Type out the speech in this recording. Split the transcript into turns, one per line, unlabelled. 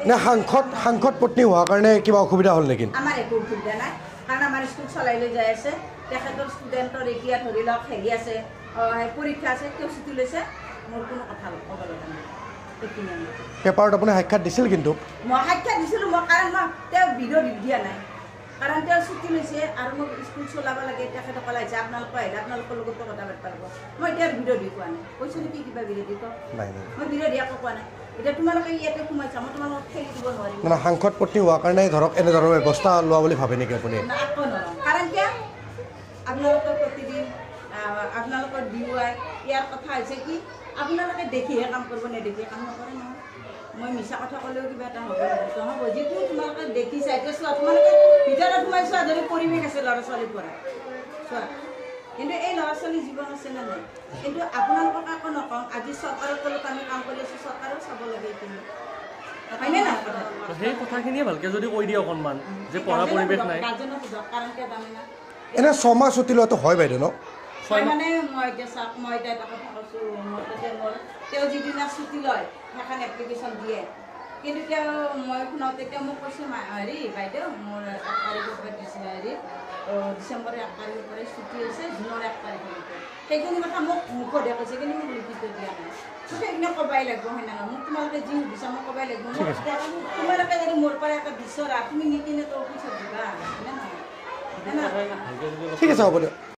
নে সাংসদ পত্নী হোৱাৰ কাৰণে কিবা অসুবিধা হ'ল নেকি?
আমাৰ একো অসুবিধা নাই, কাৰণ আমাৰ স্কুল চলাই লৈ যাই আছে। তেখেতৰ ষ্টুডেণ্টৰ এতিয়া ধৰি লওক হেৰি আছে, পৰীক্ষা আছে, তেওঁ ছুটি লৈছে। মোৰ কোনো কথা অৱলম্বন নাই।
পেপাৰত আপুনি সাক্ষাৎ দিছিল? কিন্তু
মই সাক্ষাৎ দিছিলোঁ, কাৰণ মই তেওঁ বিৰোধ দিয়া নাই, কাৰণ তেওঁ ছুটি লৈছে আৰু মোক স্কুল চলাব লাগে। তেখেতে ক'লে যে আপোনালোকে আহিলে আপোনালোকৰ লগতো কথা পাতিব পাৰিব। মই এতিয়া বিৰোধী কোৱা নাই। কৈছোঁ নেকি কিবা বিৰোধী কওক? মই বিৰোধী একো কোৱা নাই। এতিয়া তোমালোকে ইয়াতে সোমাইছা, মই তোমালোকক ঠেলি দিব নোৱাৰিম।
মানে সাংসদ পত্নী হোৱাৰ কাৰণে ধৰক এনেধৰণৰ ব্যৱস্থা লোৱা বুলি ভাবে নেকি আপুনি?
একো নলওঁ, কাৰণ কিয় আপোনালোকৰ প্ৰতিদিন আপোনালোকৰ DUI ইয়াৰ কথা হৈছে কি আপোনালোকে দেখিহে কাম কৰিব, নেদেখিয়ে কাম নকৰে নহয়। মই মিছা কথা ক'লেও কিবা এটা হ'ব নহ'ব। যিটো তোমালোকে দেখিছা, এতিয়া চোৱা, তোমালোকে ভিতৰত সোমাই চোৱা যদি পৰিৱেশ আছে ল'ৰা ছোৱালীৰ পৰা চোৱা, কিন্তু এই ল'ৰা ছোৱালীৰ জীৱন আছে নে নাই? কিন্তু আপোনালোকক একো নকওঁ। আজি চৰকাৰৰ তলত আমি কাম কৰি আছোঁ, চৰকাৰেও চাব লাগে এইখিনি, হয়নে নাই?
সেই কথাখিনিয়ে ভালকৈ যদি কৈ দিয়ে অকণমান যে পঢ়া পৰিৱেশ নাই।
গাৰ্জেনক বুজক, কাৰণ কিয় জানে না?
এনে 6 মাহ ছুটি লোৱাটো হয় বাইদেউ ন?
মানে মই এতিয়া চাওক, মই এতিয়া এটা কথা কৈছোঁ, তেওঁ যিদিনা ছুটি লয় সেইখন এপ্লিকেশ্যন দিয়ে, কিন্তু তেওঁ মই শুনাওঁতে তেওঁ মোক কৈছে হেৰি বাইদেউ মোৰ 1 তাৰিখৰ পৰা দিছে, হেৰি ডিচেম্বৰৰ 1 তাৰিখৰ পৰা ছুটি হৈছে, জুনৰ 1 তাৰিখলৈকে। সেইখিনি কথা মোক মুখতে কৈছে, কিন্তু মোক লিখিত দিয়া নাই। সেইখিনি ক'বাই লাগিব, হয় না নহয়? মোক তোমালোকে যি সুধিছা মই ক'বাই লাগিব। তোমালোকে যদি মোৰ পৰা এটা বিচৰা, তুমি নিকিনে তো অফিচত দিবা, হয়নে নহয়?
ঠিক আছে, হ'ব দিয়ক।